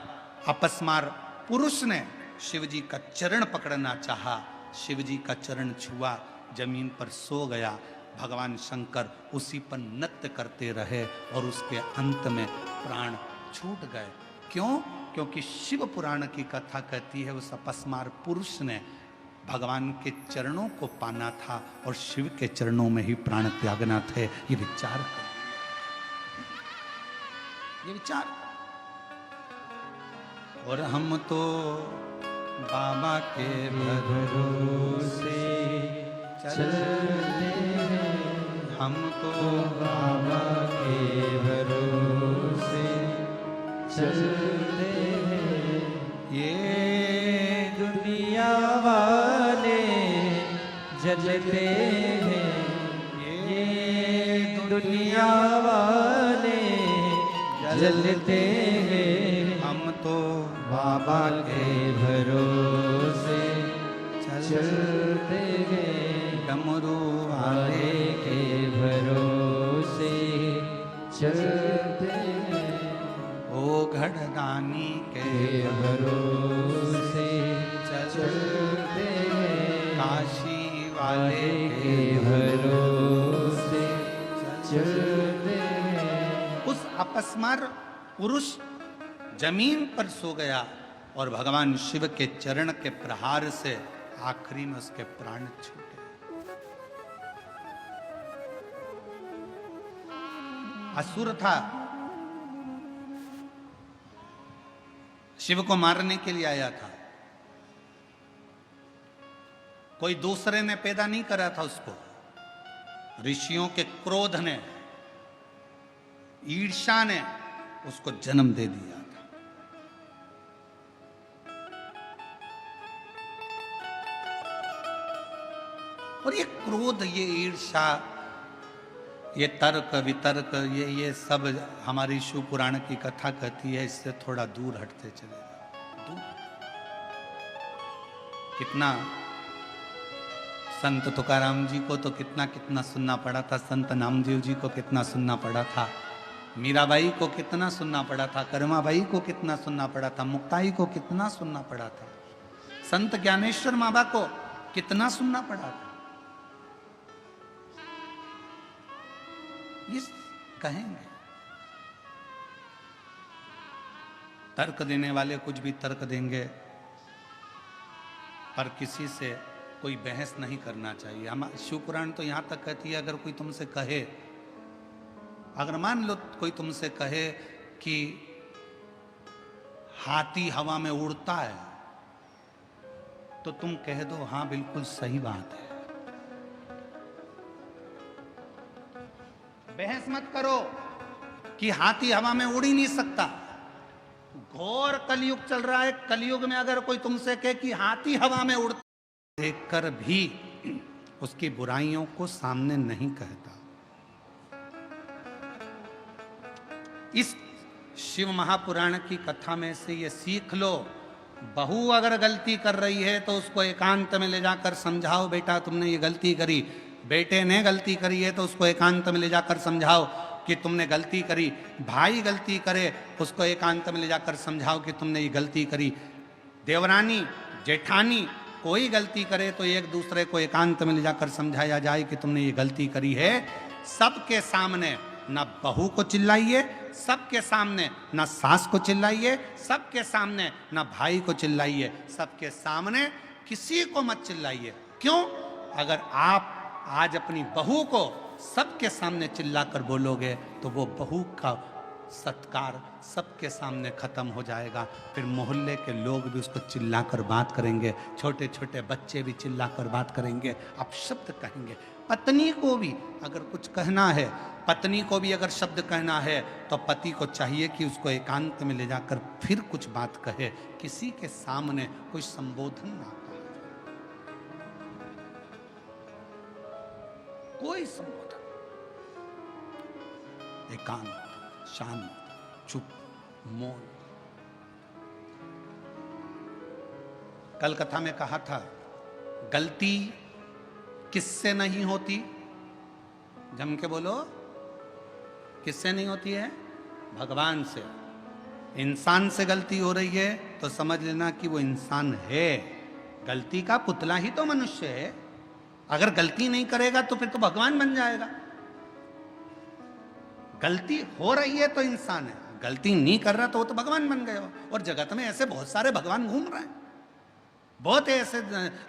अकस्मात पुरुष ने शिव जी का चरण पकड़ना चाहा। शिव जी का चरण छुआ, जमीन पर सो गया। भगवान शंकर उसी पर नृत्य करते रहे और उसके अंत में प्राण छूट गए। क्यों? क्योंकि शिव पुराण की कथा कहती है उस अपस्मार पुरुष ने भगवान के चरणों को पाना था और शिव के चरणों में ही प्राण त्यागना थे। ये विचार, ये विचार। और हम तो बाबा के भरोसे चलते हैं, हम तो बाबा के भरोसे चलते हैं। ये दुनिया वाले जलते हैं, ये दुनिया वाले जलते हैं। हम तो बाबा के भरोसे चलते हैं, डमरू वाले के भरोसे चलते हैं। ओ घड़दानी के भरोसे चलते हैं, काशी वाले के भरोसे चलते हैं। उस अपस्मार पुरुष जमीन पर सो गया और भगवान शिव के चरण के प्रहार से आखिरी में उसके प्राण छूटे। असुर था, शिव को मारने के लिए आया था। कोई दूसरे ने पैदा नहीं करा था उसको। ऋषियों के क्रोध ने, ईर्ष्या ने उसको जन्म दे दिया था। और ये क्रोध, ये ईर्ष्या, ये तर्क वितर्क, ये सब हमारी शिव पुराण की कथा कहती है, इससे थोड़ा दूर हटते चले जाओ। दूर। कितना संत तुकाराम जी को तो कितना कितना सुनना पड़ा था, संत नामदेव जी को कितना सुनना पड़ा था, मीराबाई को कितना सुनना पड़ा था, कर्माबाई को कितना सुनना पड़ा था, मुक्ताई को कितना सुनना पड़ा था, संत ज्ञानेश्वर बाबा को कितना सुनना पड़ा था। ये कहेंगे, तर्क देने वाले कुछ भी तर्क देंगे, पर किसी से कोई बहस नहीं करना चाहिए। हम शिव पुराण तो यहां तक कहती है, अगर कोई तुमसे कहे, अगर मान लो कोई तुमसे कहे कि हाथी हवा में उड़ता है, तो तुम कह दो हां बिल्कुल सही बात है। बहस मत करो कि हाथी हवा में उड़ ही नहीं सकता। घोर कलयुग चल रहा है, कलयुग में अगर कोई तुमसे कहे कि हाथी हवा में उड़ता, देखकर भी उसकी बुराइयों को सामने नहीं कहता। इस शिव महापुराण की कथा में से ये सीख लो, बहू अगर गलती कर रही है तो उसको एकांत में ले जाकर समझाओ, बेटा तुमने ये गलती करी। बेटे ने गलती करी है तो उसको एकांत में ले जाकर समझाओ कि तुमने गलती करी। भाई गलती करे, उसको एकांत में ले जाकर समझाओ कि तुमने ये गलती करी। देवरानी जेठानी कोई गलती करे तो एक दूसरे को एकांत में ले जाकर समझाया जाए कि तुमने ये गलती करी है। सबके सामने ना बहू को चिल्लाइए, सबके सामने ना सास को चिल्लाइए, सबके सामने ना भाई को चिल्लाइए, सबके सामने किसी को मत चिल्लाइए। क्यों? अगर आप आज अपनी बहू को सबके सामने चिल्लाकर बोलोगे तो वो बहू का सत्कार सबके सामने खत्म हो जाएगा। फिर मोहल्ले के लोग भी उसको चिल्लाकर बात करेंगे, छोटे छोटे बच्चे भी चिल्लाकर बात करेंगे, आप शब्द कहेंगे। पत्नी को भी अगर कुछ कहना है, पत्नी को भी अगर शब्द कहना है तो पति को चाहिए कि उसको एकांत में ले जाकर फिर कुछ बात कहे, किसी के सामने कोई संबोधन ना कहे, कोई संबोधन, एकांत, शांत, चुप, मौन। कल कथा में कहा था, गलती किससे नहीं होती? जम के बोलो, किससे नहीं होती है? भगवान से। इंसान से गलती हो रही है तो समझ लेना कि वो इंसान है, गलती का पुतला ही तो मनुष्य है। अगर गलती नहीं करेगा तो फिर तो भगवान बन जाएगा। गलती हो रही है तो इंसान है, गलती नहीं कर रहा तो वो तो भगवान बन गया। और जगत में ऐसे बहुत सारे भगवान घूम रहे हैं, बहुत ऐसे।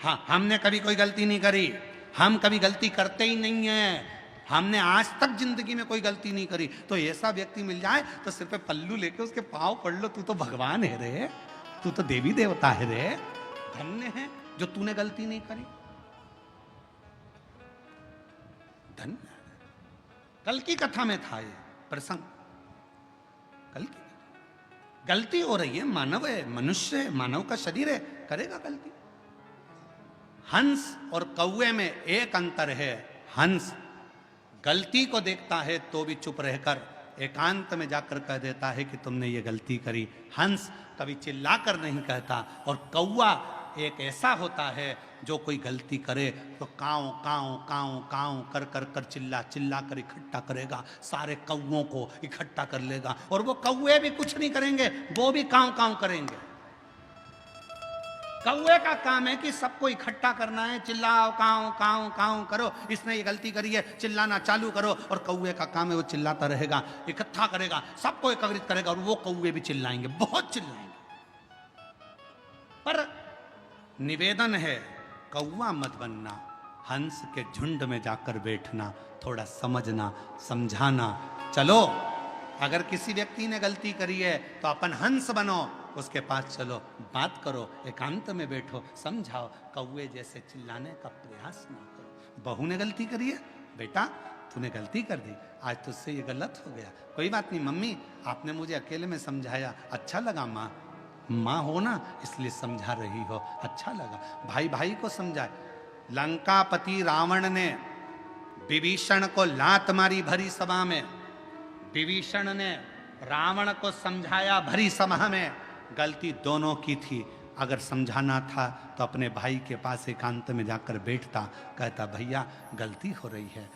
हाँ, हमने कभी कोई गलती नहीं करी, हम कभी गलती करते ही नहीं है, हमने आज तक जिंदगी में कोई गलती नहीं करी। तो ऐसा व्यक्ति मिल जाए तो सिर पे पल्लू लेके उसके पांव पड़ लो, तू तो भगवान है रे, तू तो देवी देवता है रे, धन्य है जो तूने गलती नहीं करी, धन्य। कल की कथा में था ये प्रसंग। कल की गलती हो रही है, मानव है, मनुष्य है, मानव का शरीर है, करेगा गलती। हंस और कौवे में एक अंतर है, हंस गलती को देखता है तो भी चुप रहकर एकांत में जाकर कह देता है कि तुमने ये गलती करी। हंस कभी चिल्लाकर नहीं कहता, और कौवा एक ऐसा होता है जो कोई गलती करे तो काऊ काऊ काऊ काऊ कर कर कर चिल्ला चिल्ला कर इकट्ठा करेगा, सारे कौवों को इकट्ठा कर लेगा। और वो कौवे भी कुछ नहीं करेंगे, वो भी काऊ काऊ करेंगे। कौवे का काम है कि सबको इकट्ठा करना है, चिल्लाओ काऊ काऊ काऊ करो, इसने ये गलती करी है, चिल्लाना चालू करो। और कौवे का काम है वो चिल्लाता रहेगा, इकट्ठा करेगा, सबको एकत्रित करेगा, और वो कौवे भी चिल्लाएंगे, बहुत चिल्लाएंगे। पर निवेदन है, कौवा मत बनना, हंस के झुंड में जाकर बैठना, थोड़ा समझना समझाना। चलो, अगर किसी व्यक्ति ने गलती करी है तो अपन हंस बनो, उसके पास चलो, बात करो, एकांत में बैठो, समझाओ, कौवे जैसे चिल्लाने का प्रयास ना करो। बहू ने गलती करी है, बेटा तूने गलती कर दी, आज तुझसे ये गलत हो गया, कोई बात नहीं मम्मी, आपने मुझे अकेले में समझाया, अच्छा लगा। माँ, माँ हो ना इसलिए समझा रही हो, अच्छा लगा। भाई भाई को समझाए। लंकापति रावण ने विभीषण को लात मारी भरी सभा में, विभीषण ने रावण को समझाया भरी सभा में, गलती दोनों की थी। अगर समझाना था तो अपने भाई के पास एकांत में जाकर बैठता, कहता भैया गलती हो रही है,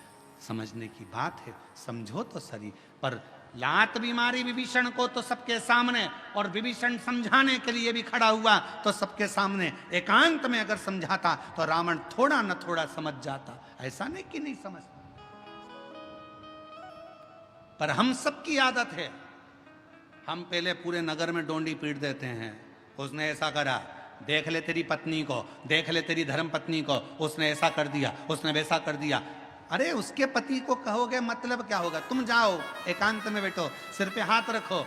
समझने की बात है, समझो तो सही। पर लात भी मारी विभीषण को तो सबके सामने, और विभीषण समझाने के लिए भी खड़ा हुआ तो सबके सामने। एकांत में अगर समझाता तो रावण थोड़ा न थोड़ा समझ जाता, ऐसा नहीं कि नहीं समझता। पर हम सबकी आदत है, हम पहले पूरे नगर में डोंडी पीट देते हैं, उसने ऐसा करा, देख ले तेरी पत्नी को, देख ले तेरी धर्म पत्नी को, उसने ऐसा कर दिया, उसने वैसा कर दिया। अरे उसके पति को कहोगे मतलब क्या होगा? तुम जाओ एकांत में बैठो, सिर पे हाथ रखो,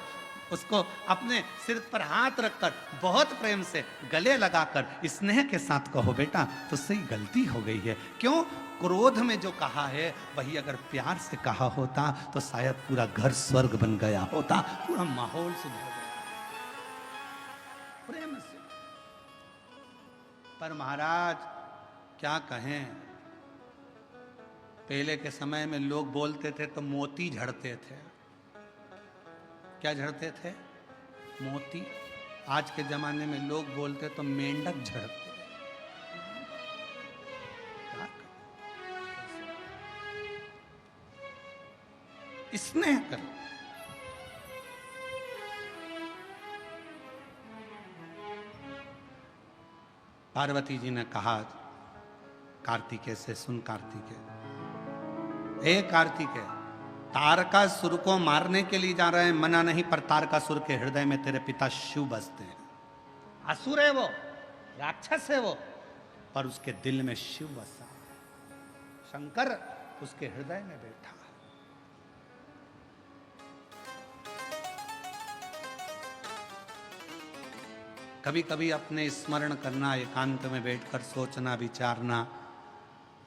उसको अपने सिर पर हाथ रखकर बहुत प्रेम से गले लगाकर स्नेह के साथ कहो बेटा तुझसे ही गलती हो गई है। क्यों? क्रोध में जो कहा है वही अगर प्यार से कहा होता तो शायद पूरा घर स्वर्ग बन गया होता, पूरा माहौल सुधर गया प्रेम से। पर महाराज क्या कहें, पहले के समय में लोग बोलते थे तो मोती झड़ते थे। क्या झड़ते थे? मोती। आज के जमाने में लोग बोलते तो मेंढक झड़ते। स्नेह करो। पार्वती जी ने कहा कार्तिकेय से, सुन कार्तिकेय, हे कार्तिकेय, तारकासुर को मारने के लिए जा रहे हैं, मना नहीं, पर तारकासुर के हृदय में तेरे पिता शिव बसते हैं। असुर है वो, राक्षस है वो, पर उसके दिल में शिव बसा, शंकर उसके हृदय में बैठा। कभी कभी अपने स्मरण करना, एकांत में बैठकर सोचना, विचारना,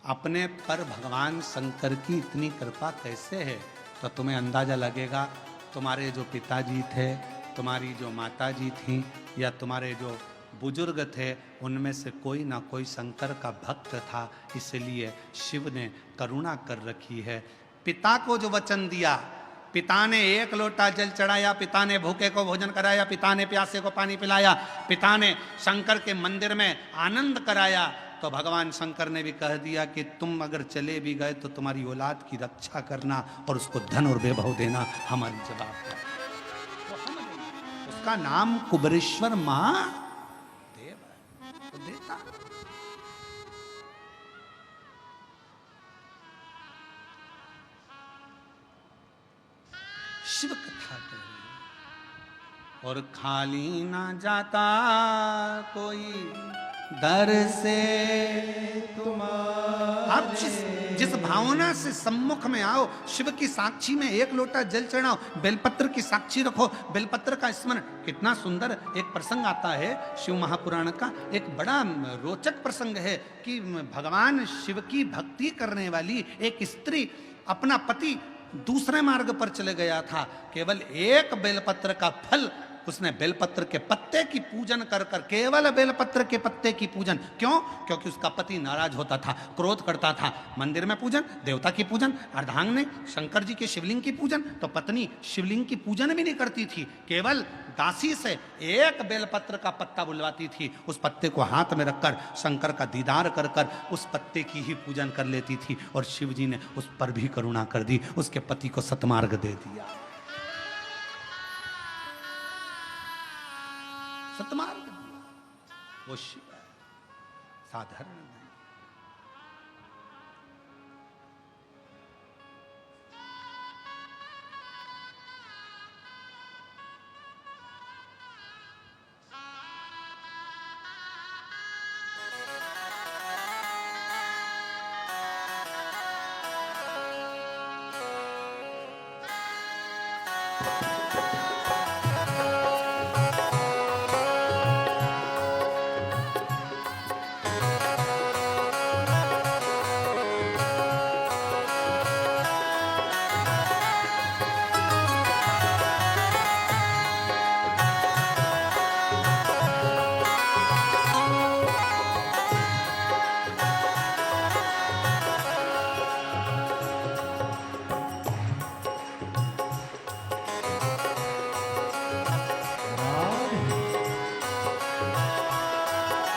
अपने पर भगवान शंकर की इतनी कृपा कैसे है, तो तुम्हें अंदाजा लगेगा। तुम्हारे जो पिताजी थे, तुम्हारी जो माताजी थीं, या तुम्हारे जो बुजुर्ग थे, उनमें से कोई ना कोई शंकर का भक्त था, इसलिए शिव ने करुणा कर रखी है। पिता को जो वचन दिया, पिता ने एक लोटा जल चढ़ाया, पिता ने भूखे को भोजन कराया, पिता ने प्यासे को पानी पिलाया, पिता ने शंकर के मंदिर में आनंद कराया, तो भगवान शंकर ने भी कह दिया कि तुम अगर चले भी गए तो तुम्हारी औलाद की रक्षा करना और उसको धन और वैभव देना हमारी जवाबदारी। तो उसका नाम कुबेरेश्वर महादेव है, तो देता। शिव कथा कही और खाली ना जाता कोई दर से तुम। आप जिस भावना से सम्मुख में आओ, शिव की साक्षी में एक लोटा जल चढ़ाओ, बेलपत्र की साक्षी रखो, बेलपत्र का स्मरण। कितना सुंदर एक प्रसंग आता है शिव महापुराण का, एक बड़ा रोचक प्रसंग है कि भगवान शिव की भक्ति करने वाली एक स्त्री अपना पति दूसरे मार्ग पर चले गया था, केवल एक बेलपत्र का फल उसने बेलपत्र के पत्ते की पूजन कर कर, केवल बेलपत्र के पत्ते की पूजन। क्यों? क्योंकि उसका पति नाराज होता था, क्रोध करता था। मंदिर में पूजन, देवता की पूजन, अर्धांगिनी शंकर जी के शिवलिंग की पूजन, तो पत्नी शिवलिंग की पूजन भी नहीं करती थी, केवल दासी से एक बेलपत्र का पत्ता बुलवाती थी, उस पत्ते को हाथ में रखकर शंकर का दीदार कर कर उस पत्ते की ही पूजन कर लेती थी। और शिव जी ने उस पर भी करुणा कर दी, उसके पति को सतमार्ग दे दिया। सतमार्ग वो शिव है, साधारण नहीं।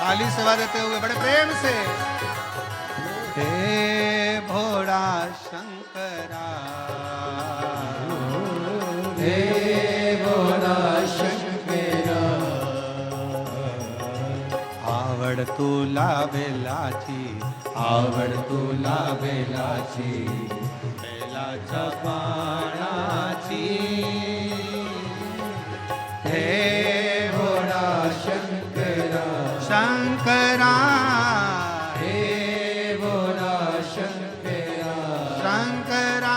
ताली सेवा देते हुए बड़े प्रेम से, हे भोला शंकरा, हे भोला शंकरा, आवड़ तू लावेलाची, आवड़ तू लावेलाची, बेला चपाणाची, हे भोला शंकरा, शंकरा, हे भोला शंकरा, शंकरा,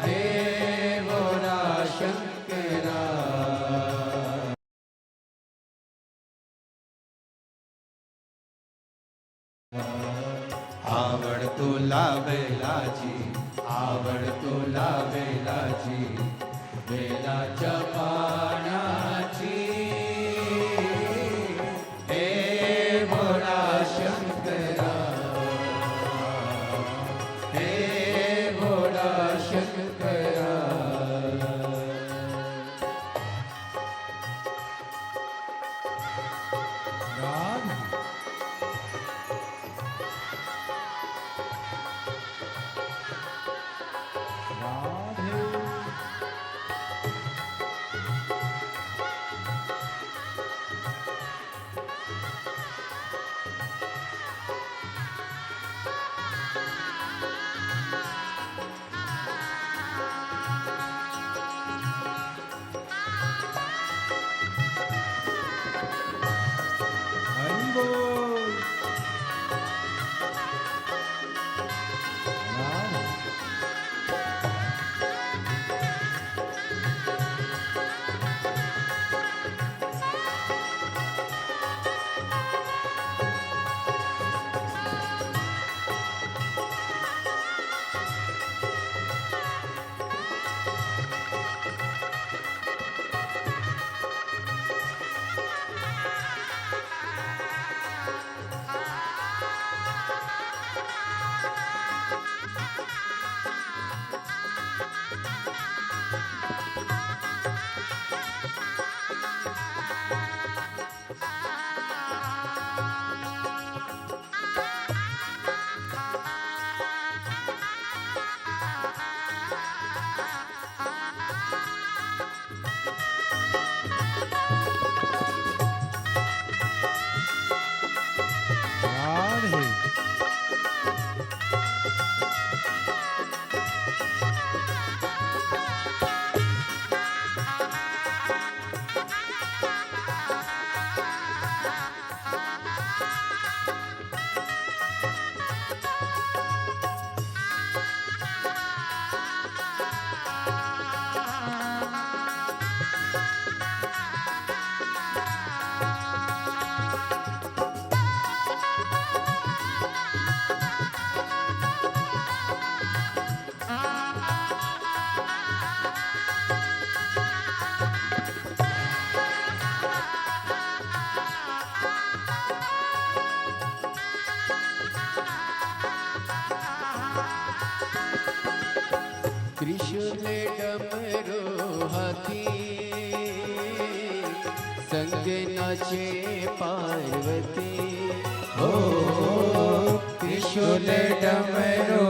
हे भोला शंकरा। आवड़ तू लावेलाची, आवड़ तू लावेलाची, बेला चपाणाची,
त्रिशूल डमरू हाथी संग नाचे पार्वती
हो त्रिशूल डमरू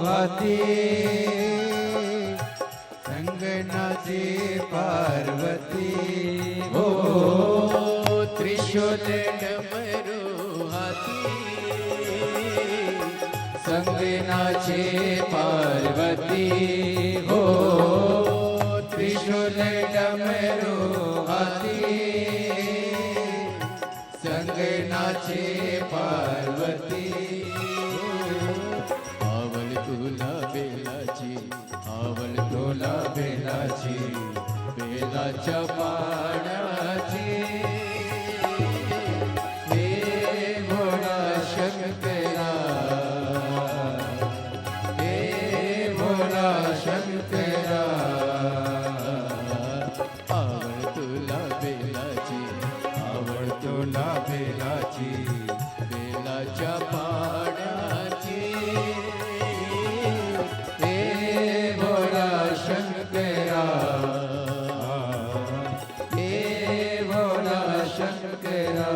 हाथी संग नाचे पार्वती
हो त्रिशूल डमरू हाथी संग नाचे पार्वती हो त्रिशूल डमरू हाथी संग नाचे पार्वती आवळ तुला बेलाची आवळ तुला बेलाची बेलाच्या पाण्याची हे भोळा शंकरा हे भोळा शंकरा आवळ तुला बेलाची
आवड तुला बेलाची
बेलाच्या पाण्याची हे भोळा शंकरा
हे भोला शंकरा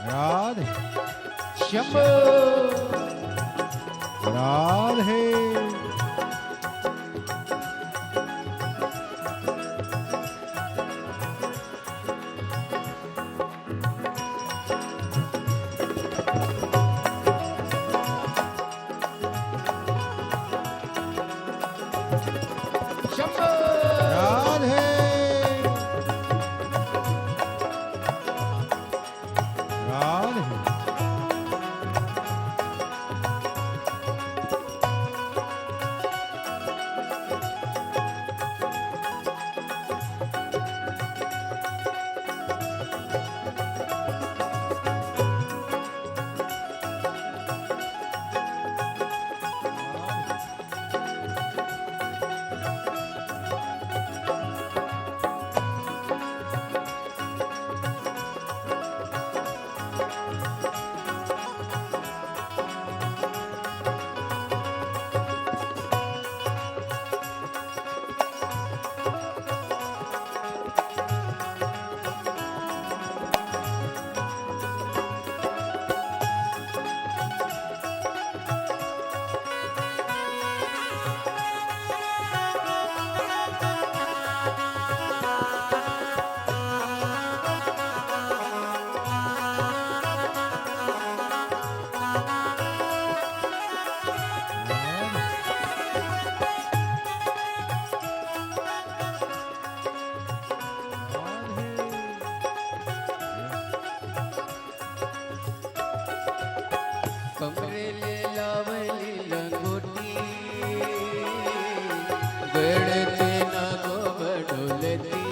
राधे
शंभो
राधे
शंभो
राधे राधे
कमरेले लावली लंगोटी गळते ना गोबडोलती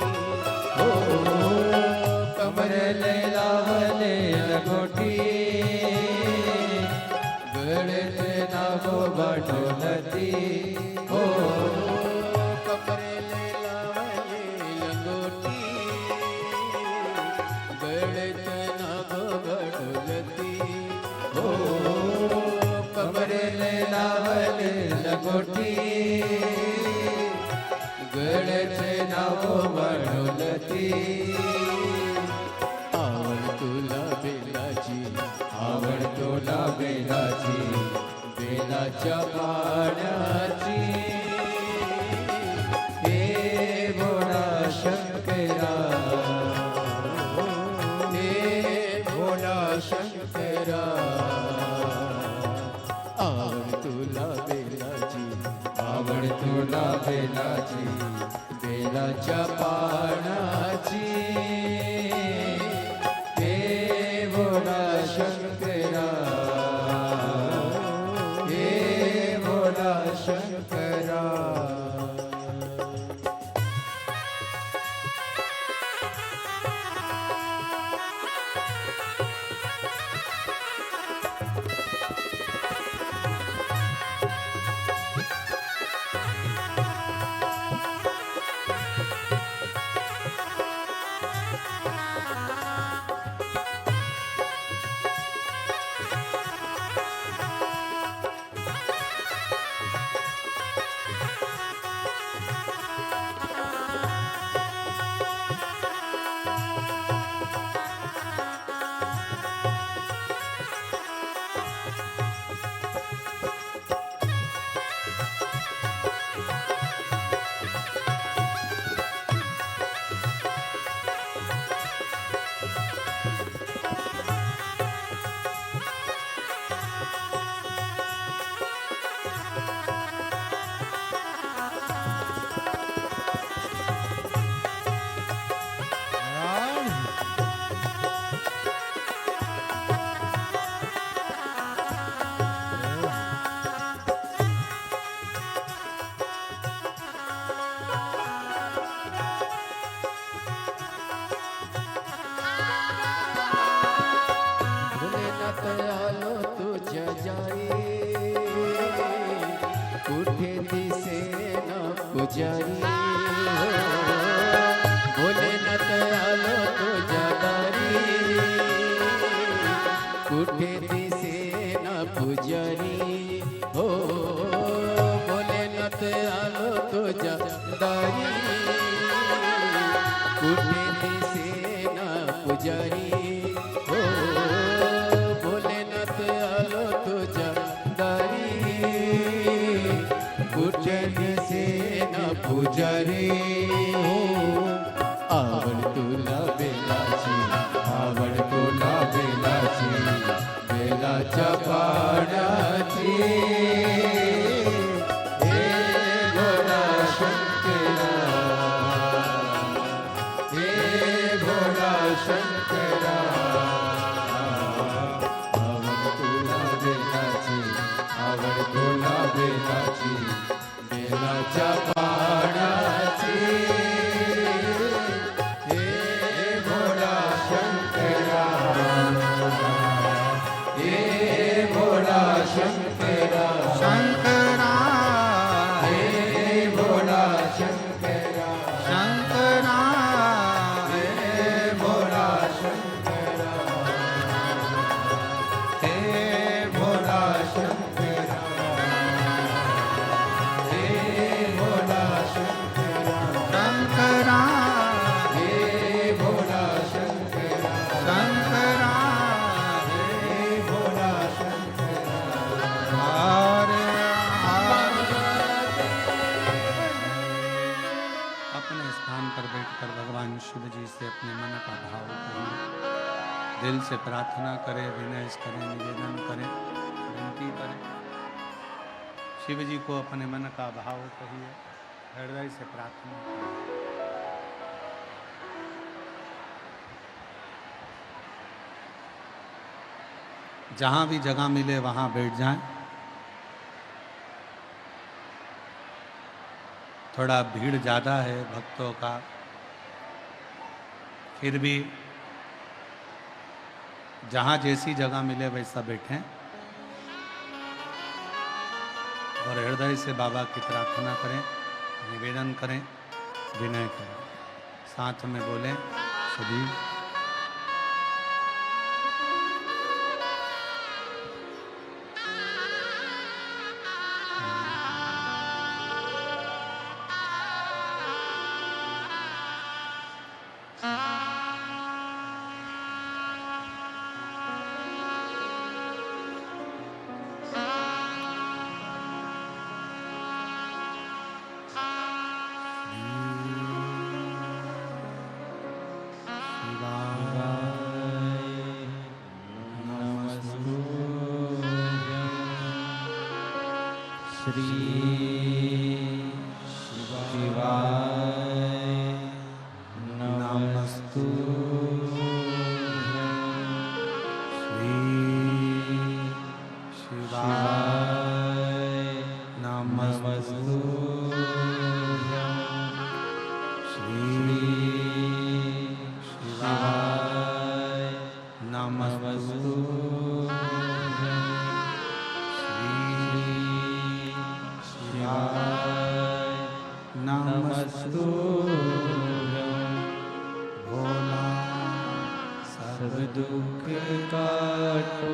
हो
कमरेले लावले लंगोटी गळते नागो बाटोलती
हो कमरेले लावली लंगोटी गळते ना गोबडोलती हो
कमरेले लावले लंगोटी गळते नागो बाटोलती
आवड तुला बेलाची
आवड तुला बेलाची बेलाच्या पाण्याची हे भोळा शंकरा
हे भोला शंकरा आवड तुला बेलाची
आवड तुला बेलाची बेलाच्या पाण्याची हे भोळा शंकरा हे भोळा शंकरा
जजारी उठे दिसे न पुजारी बोले न आलो तो जदारी उठे दिसे न पुजारी हो बोले न आलो तो जदारी उठे दिसे न पुजारी हो भोलेनाथ आलो तो जदारी उठे दिसे न पुजारी हो आवड तुला बेलाची आवड तुला बेलाची बेलाच्या पाण्याची हे भोला शंकरा हे भोला शंकरा आवड तुला बेलाची आवड तुला बेलाची बेलाच्या पाण्याची हे भोला शंकरा हे भोला शंकरा
शंकरा
हे भोला शंकरा
शंकरा
हे भोला शंकरा
हे भोला शंकरा
हे भोला शंकरा
शंकरा
हे भोला शंकरा
शंकरा
हे भोला शंकरा
हरे
अपने स्थान पर बैठकर भगवान शिव जी से अपने मन का भाव कहिए, दिल से प्रार्थना करें, विनय करें, निवेदन करें, विनती करें। शिव जी को अपने मन का भाव कहिए, हृदय से प्रार्थना करें। जहाँ भी जगह मिले वहाँ बैठ जाएं। थोड़ा भीड़ ज़्यादा है भक्तों का, फिर भी जहाँ जैसी जगह मिले वैसा बैठें और हृदय से बाबा की प्रार्थना करें, निवेदन करें, विनय करें, साथ में बोलें सभी
सब दुख काटो